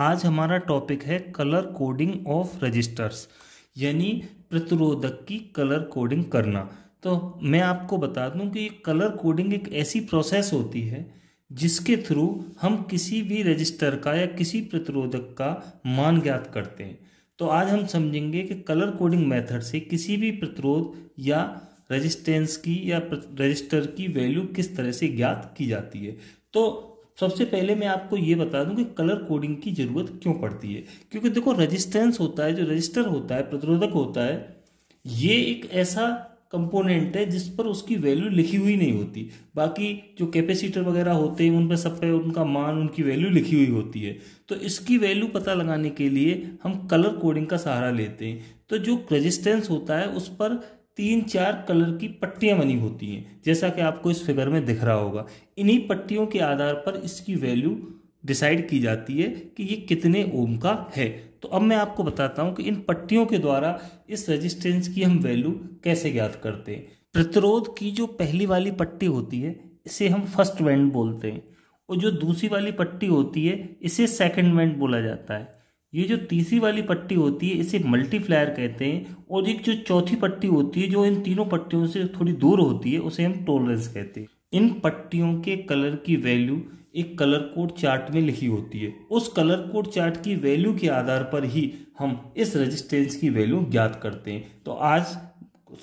आज हमारा टॉपिक है कलर कोडिंग ऑफ रजिस्टर्स, यानी प्रतिरोधक की कलर कोडिंग करना। तो मैं आपको बता दूं कि कलर कोडिंग एक ऐसी प्रोसेस होती है जिसके थ्रू हम किसी भी रजिस्टर का या किसी प्रतिरोधक का मान ज्ञात करते हैं। तो आज हम समझेंगे कि कलर कोडिंग मेथड से किसी भी प्रतिरोध या रेजिस्टेंस की या रजिस्टर की वैल्यू किस तरह से ज्ञात की जाती है। तो सबसे पहले मैं आपको ये बता दूं कि कलर कोडिंग की जरूरत क्यों पड़ती है। क्योंकि देखो, रेजिस्टेंस होता है, जो रजिस्टर होता है, प्रतिरोधक होता है, ये एक ऐसा कंपोनेंट है जिस पर उसकी वैल्यू लिखी हुई नहीं होती। बाकी जो कैपेसिटर वगैरह होते हैं उन पर सब पे उनका मान, उनकी वैल्यू लिखी हुई होती है। तो इसकी वैल्यू पता लगाने के लिए हम कलर कोडिंग का सहारा लेते हैं। तो जो रेजिस्टेंस होता है उस पर 3-4 कलर की पट्टियां बनी होती हैं, जैसा कि आपको इस फिगर में दिख रहा होगा। इन्हीं पट्टियों के आधार पर इसकी वैल्यू डिसाइड की जाती है कि ये कितने ओम का है। तो अब मैं आपको बताता हूं कि इन पट्टियों के द्वारा इस रेजिस्टेंस की हम वैल्यू कैसे ज्ञात करते हैं। प्रतिरोध की जो पहली वाली पट्टी होती है इसे हम फर्स्ट बैंड बोलते हैं, और जो दूसरी वाली पट्टी होती है इसे सेकंड बैंड बोला जाता है। ये जो तीसरी वाली पट्टी होती है इसे मल्टीप्लायर कहते हैं, और एक जो चौथी पट्टी होती है जो इन तीनों पट्टियों से थोड़ी दूर होती है उसे हम टॉलरेंस कहते हैं। इन पट्टियों के कलर की वैल्यू एक कलर कोड चार्ट में लिखी होती है। उस कलर कोड चार्ट की वैल्यू के आधार पर ही हम इस रेजिस्टेंस की वैल्यू ज्ञात करते हैं। तो आज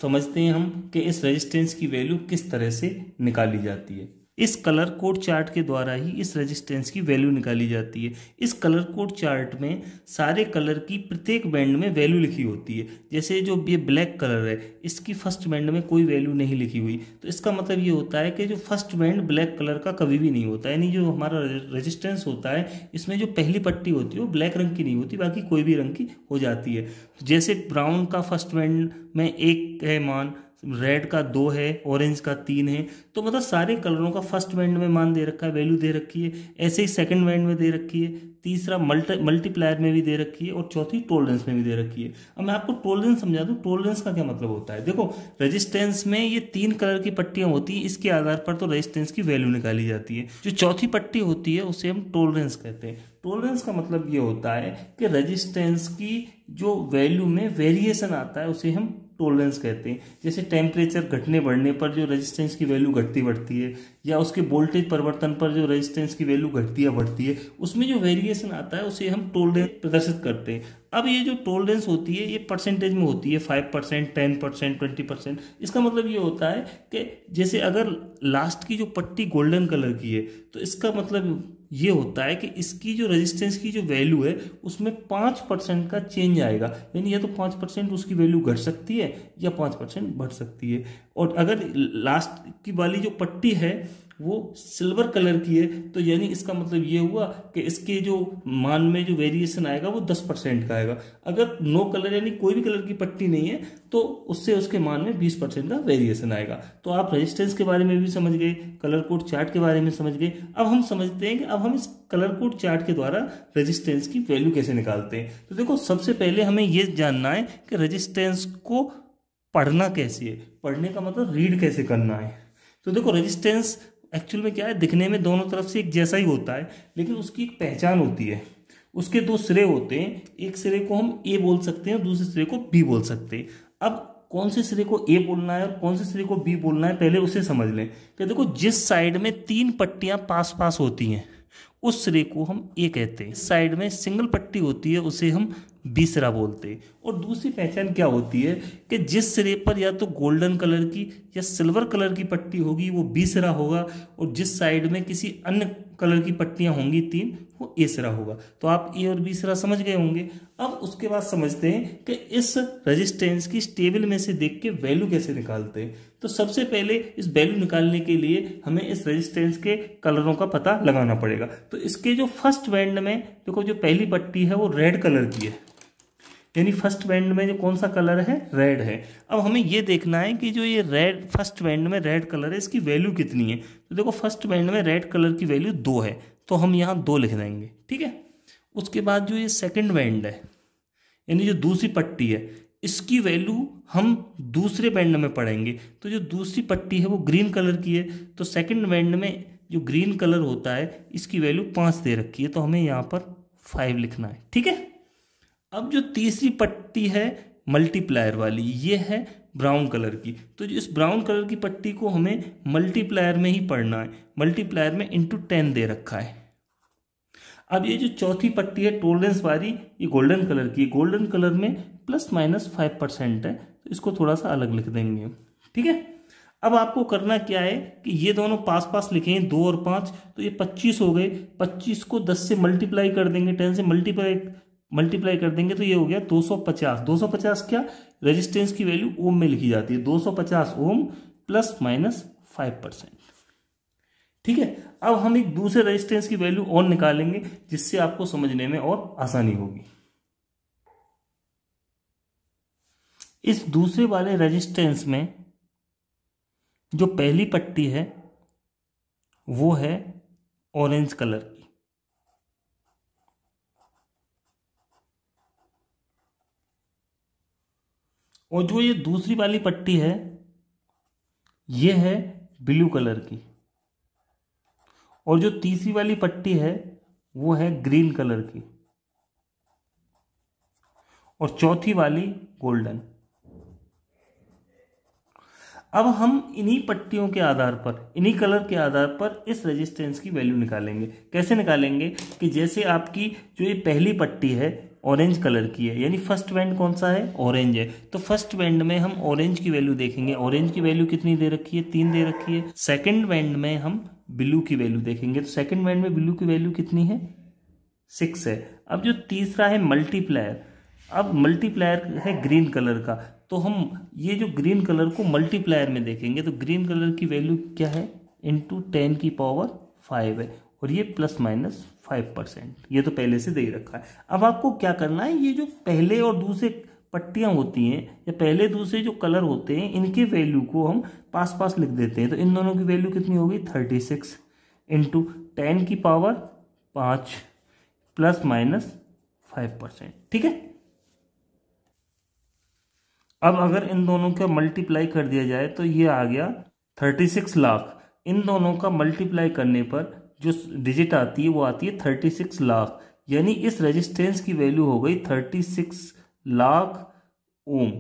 समझते हैं हम कि इस रेजिस्टेंस की वैल्यू किस तरह से निकाली जाती है। इस कलर कोड चार्ट के द्वारा ही इस रेजिस्टेंस की वैल्यू निकाली जाती है। इस कलर कोड चार्ट में सारे कलर की प्रत्येक बैंड में वैल्यू लिखी होती है। जैसे जो ये ब्लैक कलर है, इसकी फर्स्ट बैंड में कोई वैल्यू नहीं लिखी हुई, तो इसका मतलब ये होता है कि जो फर्स्ट बैंड ब्लैक कलर का कभी भी नहीं होता, यानी जो हमारा रेजिस्टेंस होता है इसमें जो पहली पट्टी होती है वो ब्लैक रंग की नहीं होती, बाकी कोई भी रंग की हो जाती है। जैसे ब्राउन का फर्स्ट बैंड में 1 है मान, रेड का 2 है, ऑरेंज का 3 है। तो मतलब सारे कलरों का फर्स्ट बैंड में मान दे रखा है, वैल्यू दे रखी है। ऐसे ही सेकंड बैंड में दे रखी है, तीसरा मल्टीप्लायर में भी दे रखी है, और चौथी टॉलरेंस में भी दे रखी है। अब मैं आपको टॉलरेंस समझा दूं, टॉलरेंस का क्या मतलब होता है। देखो, रेजिस्टेंस में ये 3 कलर की पट्टियां होती हैं, इसके आधार पर तो रेजिस्टेंस की वैल्यू निकाली जाती है। जो चौथी पट्टी होती है उसे हम टॉलरेंस कहते हैं। टॉलरेंस का मतलब ये होता है कि रेजिस्टेंस की जो वैल्यू में वेरिएशन आता है उसे हम टॉलरेंस कहते हैं। जैसे टेम्परेचर घटने बढ़ने पर जो रेजिस्टेंस की वैल्यू घटती बढ़ती है, या उसके वोल्टेज परिवर्तन पर जो रेजिस्टेंस की वैल्यू घटती या बढ़ती है, उसमें जो वेरिएशन आता है उसे हम टॉलरेंस प्रदर्शित करते हैं। अब ये जो टॉलरेंस होती है ये परसेंटेज में होती है, 5%, 10%, 20%। इसका मतलब ये होता है कि जैसे अगर लास्ट की जो पट्टी गोल्डन कलर की है तो इसका मतलब ये होता है कि इसकी जो रेजिस्टेंस की जो वैल्यू है उसमें 5% का चेंज आएगा, यानी या तो 5% उसकी वैल्यू घट सकती है या 5% बढ़ सकती है। और अगर लास्ट की वाली जो पट्टी है वो सिल्वर कलर की है तो यानी इसका मतलब ये हुआ कि इसके जो मान में जो वेरिएशन आएगा वो 10% का आएगा। अगर नो कलर यानी कोई भी कलर की पट्टी नहीं है तो उससे उसके मान में 20% का वेरिएशन आएगा। तो आप रेजिस्टेंस के बारे में भी समझ गए, कलर कोड चार्ट के बारे में समझ गए। अब हम समझते हैं कि अब हम इस कलर कोड चार्ट के द्वारा रेजिस्टेंस की वैल्यू कैसे निकालते हैं। तो देखो, सबसे पहले हमें यह जानना है कि रेजिस्टेंस को पढ़ना कैसे है। पढ़ने का मतलब रीड कैसे करना है। तो देखो, रेजिस्टेंस एक्चुअल में क्या है, दिखने में दोनों तरफ से एक जैसा ही होता है, लेकिन उसकी एक पहचान होती है। उसके 2 सिरे होते हैं, एक सिरे को हम ए बोल सकते हैं और दूसरे सिरे को बी बोल सकते हैं। अब कौन से सिरे को ए बोलना है और कौन से सिरे को बी बोलना है पहले उसे समझ लें। तो देखो, जिस साइड में 3 पट्टियां पास पास होती हैं उस सिरे को हम ए कहते हैं। साइड में सिंगल पट्टी होती है उसे हम बी सिरा बोलते हैं। और दूसरी पहचान क्या होती है कि जिस सिरे पर या तो गोल्डन कलर की या सिल्वर कलर की पट्टी होगी वो बी सिरा होगा, और जिस साइड में किसी अन्य कलर की पट्टियां होंगी 3 वो ए सिरा होगा। तो आप ए और बी सिरा समझ गए होंगे। अब उसके बाद समझते हैं कि इस रेजिस्टेंस की टेबल में से देख के वैल्यू कैसे निकालते हैं। तो सबसे पहले इस वैल्यू निकालने के लिए हमें इस रेजिस्टेंस के कलरों का पता लगाना पड़ेगा। तो इसके जो फर्स्ट बैंड में देखो, जो पहली पट्टी है वो रेड कलर की है, यानी फर्स्ट बैंड में जो कौन सा कलर है, रेड है। अब हमें ये देखना है कि जो ये रेड फर्स्ट बैंड में रेड कलर है इसकी वैल्यू कितनी है। तो देखो, फर्स्ट बैंड में रेड कलर की वैल्यू 2 है, तो हम यहाँ 2 लिख देंगे, ठीक है। उसके बाद जो ये सेकंड बैंड है, यानी जो दूसरी पट्टी है, इसकी वैल्यू हम दूसरे बैंड में पढ़ेंगे। तो जो दूसरी पट्टी है वो ग्रीन कलर की है, तो सेकंड बैंड में जो ग्रीन कलर होता है इसकी वैल्यू 5 दे रखी है, तो हमें यहाँ पर 5 लिखना है, ठीक है। अब जो तीसरी पट्टी है मल्टीप्लायर वाली, ये है ब्राउन कलर की, तो इस ब्राउन कलर की पट्टी को हमें मल्टीप्लायर में ही पढ़ना है। मल्टीप्लायर में इंटू 10 दे रखा है। अब ये जो चौथी पट्टी है टॉलरेंस वाली, ये गोल्डन कलर की, गोल्डन कलर में ±5% है, तो इसको थोड़ा सा अलग लिख देंगे, ठीक है। अब आपको करना क्या है कि ये दोनों पास पास लिखेंगे, 2 और 5, तो ये 25 हो गए। 25 को 10 से मल्टीप्लाई कर देंगे, 10 से मल्टीप्लाई कर देंगे, तो ये हो गया 250। 250 क्या, रेजिस्टेंस की वैल्यू ओम में लिखी जाती है, 250 ओम ±5%, ठीक है। अब हम एक दूसरे रेजिस्टेंस की वैल्यू और निकालेंगे, जिससे आपको समझने में और आसानी होगी। इस दूसरे वाले रेजिस्टेंस में जो पहली पट्टी है वो है ऑरेंज कलर की, और जो ये दूसरी वाली पट्टी है ये है ब्लू कलर की, और जो तीसरी वाली पट्टी है वो है ग्रीन कलर की, और चौथी वाली गोल्डन। अब हम इन्हीं पट्टियों के आधार पर, इन्हीं कलर के आधार पर इस रेजिस्टेंस की वैल्यू निकालेंगे। कैसे निकालेंगे कि जैसे आपकी जो ये पहली पट्टी है ऑरेंज कलर की है, यानी फर्स्ट बैंड कौन सा है, ऑरेंज है, तो फर्स्ट बैंड में हम ऑरेंज की वैल्यू देखेंगे। ऑरेंज की वैल्यू कितनी दे रखी है, 3 दे रखी है। सेकंड बैंड में हम ब्लू की वैल्यू देखेंगे, तो सेकंड बैंड में ब्लू की वैल्यू कितनी है, 6 है। अब जो तीसरा है मल्टीप्लायर, अब मल्टीप्लायर है ग्रीन कलर का, तो हम ये जो ग्रीन कलर को मल्टीप्लायर में देखेंगे, तो ग्रीन कलर की वैल्यू क्या है, इंटू 10⁵ है, और ये ±5%, ये तो पहले से दे ही रखा है। अब आपको क्या करना है, ये जो पहले और दूसरे पट्टियां होती हैं या पहले दूसरे जो कलर होते हैं, इनके वैल्यू को हम पास पास लिख देते हैं। तो इन दोनों की वैल्यू कितनी होगी, 36 इंटू 10⁵ ±5%, ठीक है। अब अगर इन दोनों का मल्टीप्लाई कर दिया जाए तो ये आ गया 36 लाख। इन दोनों का मल्टीप्लाई करने पर जो डिजिट आती है वो आती है 36 लाख, यानी इस रेजिस्टेंस की वैल्यू हो गई 36 लाख ओम।